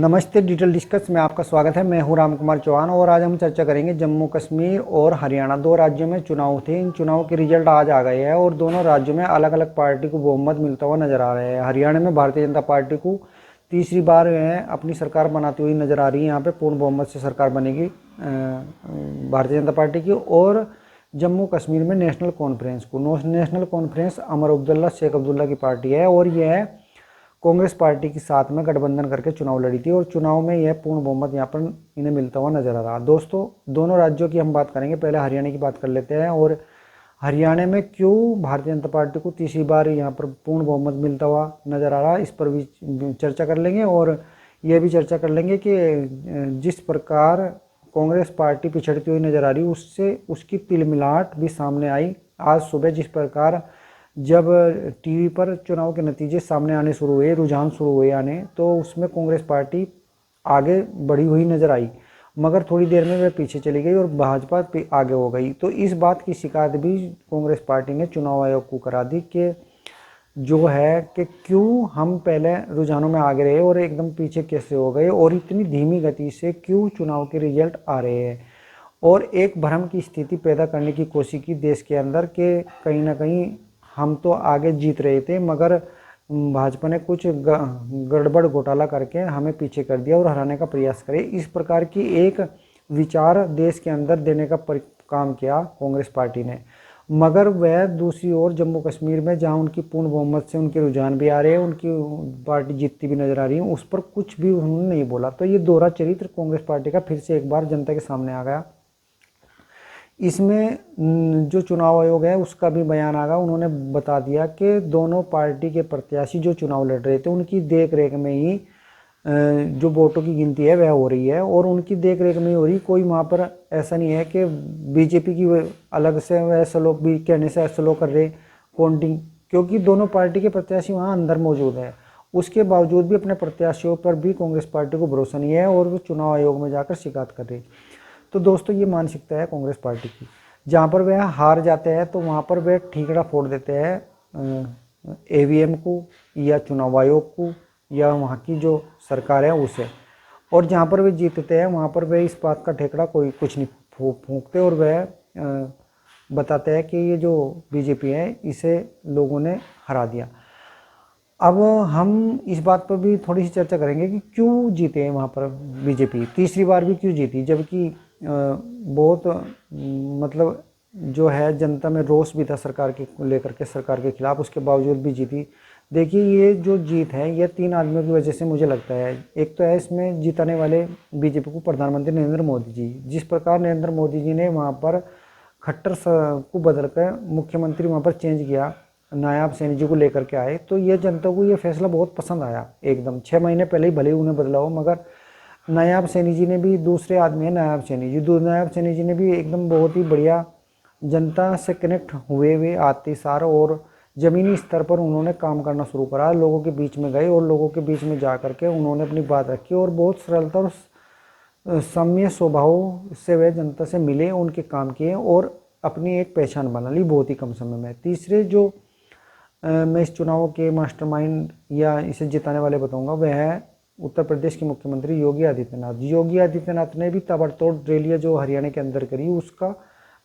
नमस्ते। Detail discuss में आपका स्वागत है। मैं हूं राम कुमार चौहान और आज हम चर्चा करेंगे जम्मू कश्मीर और हरियाणा, दो राज्यों में चुनाव थे। इन चुनाव के रिजल्ट आज आ गए हैं और दोनों राज्यों में अलग अलग पार्टी को बहुमत मिलता हुआ नजर आ रहा है। हरियाणा में भारतीय जनता पार्टी को तीसरी बार अपनी सरकार बनाती हुई नजर आ रही है। यहाँ पे पूर्ण बहुमत से सरकार बनेगी भारतीय जनता पार्टी की। और जम्मू कश्मीर में नेशनल कॉन्फ्रेंस अमर अब्दुल्ला शेख अब्दुल्ला की पार्टी है और यह कांग्रेस पार्टी के साथ में गठबंधन करके चुनाव लड़ी थी और चुनाव में यह पूर्ण बहुमत यहाँ पर इन्हें मिलता हुआ नजर आ रहा। दोस्तों, दोनों राज्यों की हम बात करेंगे। पहले हरियाणा की बात कर लेते हैं और हरियाणा में क्यों भारतीय जनता पार्टी को तीसरी बार यहाँ पर पूर्ण बहुमत मिलता हुआ नजर आ रहा, इस पर भी चर्चा कर लेंगे। और यह भी चर्चा कर लेंगे कि जिस प्रकार कांग्रेस पार्टी पिछड़ती हुई नजर आ रही उससे उसकी तिलमिलाट भी सामने आई। आज सुबह जिस प्रकार जब टीवी पर चुनाव के नतीजे सामने आने शुरू हुए, रुझान शुरू हुए आने, तो उसमें कांग्रेस पार्टी आगे बढ़ी हुई नजर आई, मगर थोड़ी देर में वह पीछे चली गई और भाजपा आगे हो गई। तो इस बात की शिकायत भी कांग्रेस पार्टी ने चुनाव आयोग को करा दी कि जो है कि क्यों हम पहले रुझानों में आगे रहे और एकदम पीछे कैसे हो गए और इतनी धीमी गति से क्यों चुनाव के रिजल्ट आ रहे हैं। और एक भ्रम की स्थिति पैदा करने की कोशिश की देश के अंदर के कहीं ना कहीं हम तो आगे जीत रहे थे, मगर भाजपा ने कुछ गड़बड़ घोटाला करके हमें पीछे कर दिया और हराने का प्रयास करे। इस प्रकार की एक विचार देश के अंदर देने का काम किया कांग्रेस पार्टी ने। मगर वह दूसरी ओर जम्मू कश्मीर में जहां उनकी पूर्ण बहुमत से उनके रुझान भी आ रहे हैं, उनकी पार्टी जीतती भी नजर आ रही है, उस पर कुछ भी उन्होंने नहीं बोला। तो ये दोहरा चरित्र कांग्रेस पार्टी का फिर से एक बार जनता के सामने आ गया। इसमें जो चुनाव आयोग है उसका भी बयान आ गया। उन्होंने बता दिया कि दोनों पार्टी के प्रत्याशी जो चुनाव लड़ रहे थे उनकी देख रेख में ही जो वोटों की गिनती है वह हो रही है और उनकी देख रेख में ही हो रही। कोई वहाँ पर ऐसा नहीं है कि बीजेपी की अलग से वैसे लोग भी कहने से ऐसे लोग कर रहे काउंटिंग, क्योंकि दोनों पार्टी के प्रत्याशी वहाँ अंदर मौजूद है। उसके बावजूद भी अपने प्रत्याशियों पर भी कांग्रेस पार्टी को भरोसा नहीं है और वो चुनाव आयोग में जाकर शिकायत कर रही। तो दोस्तों, ये मानसिकता है कांग्रेस पार्टी की। जहाँ पर वह हार जाते हैं तो वहाँ पर वह ठीकरा फोड़ देते हैं ईवीएम को या चुनाव आयोग को या वहाँ की जो सरकार है उसे, और जहाँ पर वे जीतते हैं वहाँ पर वे इस बात का ठेकड़ा कोई कुछ नहीं फूंकते और वह बताते हैं कि ये जो बीजेपी है इसे लोगों ने हरा दिया। अब हम इस बात पर भी थोड़ी सी चर्चा करेंगे कि क्यों जीते हैं वहाँ पर बीजेपी, तीसरी बार भी क्यों जीती, जबकि बहुत मतलब जो है जनता में रोष भी था सरकार के लेकर के, सरकार के खिलाफ, उसके बावजूद भी जीती। देखिए, ये जो जीत है यह तीन आदमियों की वजह से मुझे लगता है। एक तो है इसमें जिताने वाले बीजेपी को प्रधानमंत्री नरेंद्र मोदी जी। जिस प्रकार नरेंद्र मोदी जी ने वहाँ पर खट्टर को बदल कर मुख्यमंत्री वहाँ पर चेंज किया, नायाब सैनी जी को लेकर के आए, तो ये जनता को ये फैसला बहुत पसंद आया। एकदम 6 महीने पहले ही भले ही उन्हें बदला हो, मगर नायाब सैनी जी ने भी, दूसरे आदमी है नायाब सैनी जी ने भी एकदम बहुत ही बढ़िया जनता से कनेक्ट हुए आते सार और ज़मीनी स्तर पर उन्होंने काम करना शुरू करा। लोगों के बीच में गए और लोगों के बीच में जा करके उन्होंने अपनी बात रखी और बहुत सरलता और सौम्य स्वभाव से वे जनता से मिले, उनके काम किए और अपनी एक पहचान बना ली बहुत ही कम समय में। तीसरे जो मैं इस चुनाव के मास्टरमाइंड या इसे जिताने वाले बताऊंगा वह है उत्तर प्रदेश के मुख्यमंत्री योगी आदित्यनाथ। योगी आदित्यनाथ ने भी ताबड़तोड़ रैलियां जो हरियाणा के अंदर करी उसका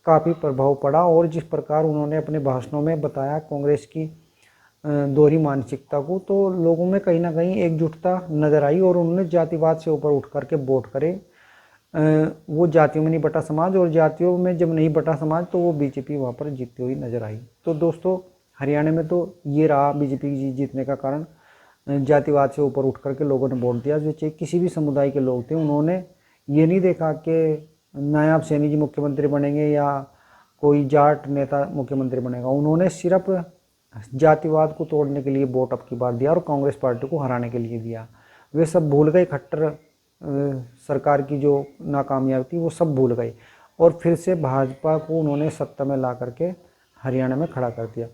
काफ़ी प्रभाव पड़ा और जिस प्रकार उन्होंने अपने भाषणों में बताया कांग्रेस की दोहरी मानसिकता को, तो लोगों में कहीं ना कहीं एकजुटता नजर आई और उन्होंने जातिवाद से ऊपर उठ करके वोट करे। वो जातियों में नहीं बटा समाज, और जातियों में जब नहीं बटा समाज तो वो बीजेपी वहाँ पर जीतती हुई नजर आई। तो दोस्तों, हरियाणा में तो ये रहा बीजेपी की जीतने का कारण, जातिवाद से ऊपर उठ करके लोगों ने वोट दिया। जो चाहे किसी भी समुदाय के लोग थे, उन्होंने ये नहीं देखा कि नायाब सैनी जी मुख्यमंत्री बनेंगे या कोई जाट नेता मुख्यमंत्री बनेगा। उन्होंने सिर्फ जातिवाद को तोड़ने के लिए वोट अब की बार दिया और कांग्रेस पार्टी को हराने के लिए दिया। वे सब भूल गए, खट्टर सरकार की जो नाकामयाबी थी वो सब भूल गए और फिर से भाजपा को उन्होंने सत्ता में ला करके हरियाणा में खड़ा कर दिया।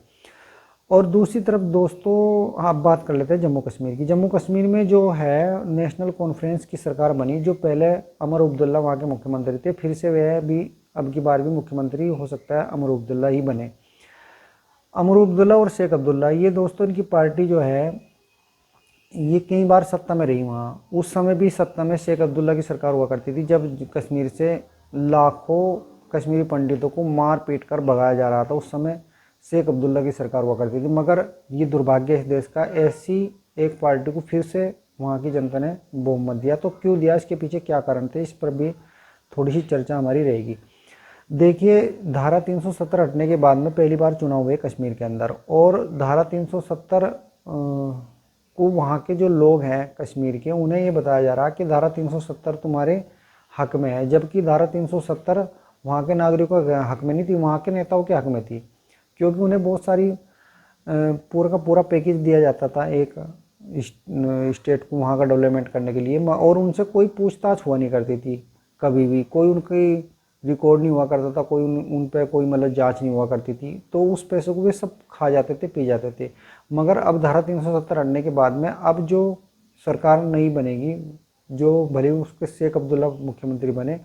और दूसरी तरफ दोस्तों, आप बात कर लेते हैं जम्मू कश्मीर की। जम्मू कश्मीर में जो है नेशनल कॉन्फ्रेंस की सरकार बनी, जो पहले अमर अब्दुल्ला वहाँ के मुख्यमंत्री थे, फिर से वह भी अब की बार भी मुख्यमंत्री हो सकता है अमर अब्दुल्ला ही बने। अमर अब्दुल्ला और शेख अब्दुल्ला, ये दोस्तों इनकी पार्टी जो है ये कई बार सत्ता में रही वहाँ। उस समय भी सत्ता में शेख अब्दुल्ला की सरकार हुआ करती थी, जब कश्मीर से लाखों कश्मीरी पंडितों को मार पीट कर भगाया जा रहा था। उस समय शेख अब्दुल्ला की सरकार हुआ करती थी। मगर ये दुर्भाग्य इस देश का, ऐसी एक पार्टी को फिर से वहाँ की जनता ने बहुमत दिया। तो क्यों दिया, इसके पीछे क्या कारण थे, इस पर भी थोड़ी सी चर्चा हमारी रहेगी। देखिए, धारा 370 हटने के बाद में पहली बार चुनाव हुए कश्मीर के अंदर, और धारा 370 को वहाँ के जो लोग हैं कश्मीर के, उन्हें ये बताया जा रहा है कि धारा 370 तुम्हारे हक में है, जबकि धारा 370 वहाँ के नागरिकों के हक में नहीं थी, वहाँ के नेताओं के हक में थी। क्योंकि उन्हें बहुत सारी पूरा का पूरा पैकेज दिया जाता था एक स्टेट को वहाँ का डेवलपमेंट करने के लिए, और उनसे कोई पूछताछ हुआ नहीं करती थी कभी भी, कोई उनकी रिकॉर्ड नहीं हुआ करता था, कोई उन पर कोई मतलब जांच नहीं हुआ करती थी। तो उस पैसों को वे सब खा जाते थे, पी जाते थे। मगर अब धारा 370 हटने के बाद में अब जो सरकार नई बनेगी, जो भले उसके शेख अब्दुल्ला मुख्यमंत्री बने,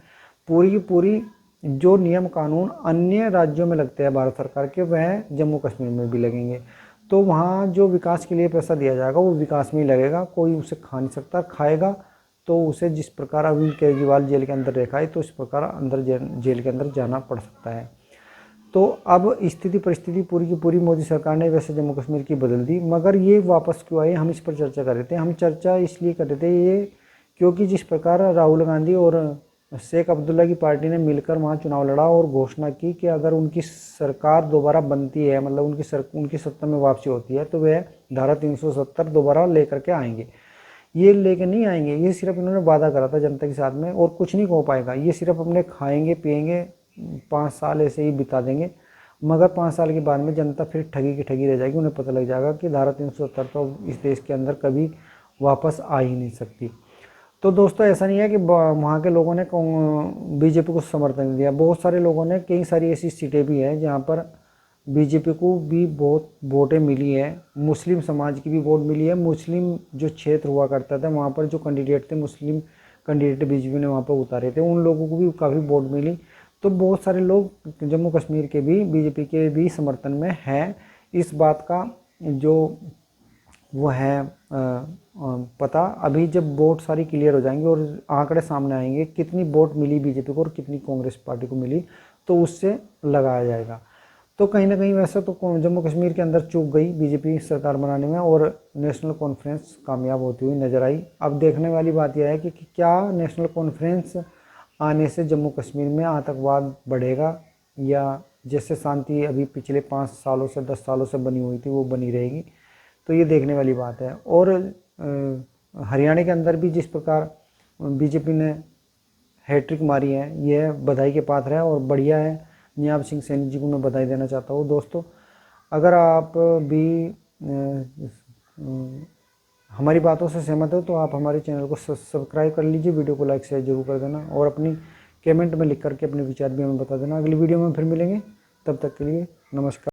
पूरी की पूरी जो नियम कानून अन्य राज्यों में लगते हैं भारत सरकार के, वह जम्मू कश्मीर में भी लगेंगे। तो वहाँ जो विकास के लिए पैसा दिया जाएगा वो विकास में ही लगेगा, कोई उसे खा नहीं सकता। खाएगा तो उसे जिस प्रकार अरविंद केजरीवाल जेल के अंदर रखा है, तो इस प्रकार अंदर जेल के अंदर जाना पड़ सकता है। तो अब स्थिति परिस्थिति पूरी की पूरी मोदी सरकार ने वैसे जम्मू कश्मीर की बदल दी। मगर ये वापस क्यों आए, हम इस पर चर्चा कर रहे थे। हम चर्चा इसलिए कर रहे थे ये, क्योंकि जिस प्रकार राहुल गांधी और शेख अब्दुल्ला की पार्टी ने मिलकर वहाँ चुनाव लड़ा और घोषणा की कि अगर उनकी सरकार दोबारा बनती है, मतलब उनकी सत्ता में वापसी होती है, तो वह धारा 370 दोबारा लेकर के आएंगे। ये लेके नहीं आएंगे, ये सिर्फ इन्होंने वादा करा था जनता के साथ में, और कुछ नहीं हो पाएगा। ये सिर्फ अपने खाएंगे पिएंगे, 5 साल ऐसे ही बिता देंगे। मगर 5 साल के बाद में जनता फिर ठगी की ठगी रह जाएगी। उन्हें पता लग जाएगा कि धारा 370 तो इस देश के अंदर कभी वापस आ ही नहीं सकती। तो दोस्तों, ऐसा नहीं है कि वहाँ के लोगों ने बीजेपी को समर्थन दिया। बहुत सारे लोगों ने, कई सारी ऐसी सीटें भी हैं जहाँ पर बीजेपी को भी बहुत वोटें मिली है, मुस्लिम समाज की भी वोट मिली है। मुस्लिम जो क्षेत्र हुआ करता था वहाँ पर जो कैंडिडेट थे, मुस्लिम कैंडिडेट बीजेपी ने वहाँ पर उतारे थे, उन लोगों को भी काफ़ी वोट मिली। तो बहुत सारे लोग जम्मू कश्मीर के भी बीजेपी के भी समर्थन में हैं। इस बात का जो वो है पता अभी जब वोट सारी क्लियर हो जाएंगे और आंकड़े सामने आएंगे, कितनी वोट मिली बीजेपी को और कितनी कांग्रेस पार्टी को मिली, तो उससे लगाया जाएगा। तो कहीं ना कहीं वैसे तो जम्मू कश्मीर के अंदर चूक गई बीजेपी सरकार बनाने में, और नेशनल कॉन्फ्रेंस कामयाब होती हुई नजर आई। अब देखने वाली बात यह है कि क्या नेशनल कॉन्फ्रेंस आने से जम्मू कश्मीर में आतंकवाद बढ़ेगा, या जैसे शांति अभी पिछले 5 सालों से 10 सालों से बनी हुई थी वो बनी रहेगी। तो ये देखने वाली बात है। और हरियाणा के अंदर भी जिस प्रकार बीजेपी ने हैट्रिक मारी है, यह बधाई के पात्र है और बढ़िया है। नियाब सिंह सैनी जी को मैं बधाई देना चाहता हूँ। दोस्तों, अगर आप भी हमारी बातों से सहमत हो तो आप हमारे चैनल को सब्सक्राइब कर लीजिए, वीडियो को लाइक शेयर जरूर कर देना, और अपनी कमेंट में लिख करके अपने विचार भी हमें बता देना। अगली वीडियो में फिर मिलेंगे, तब तक के लिए नमस्कार।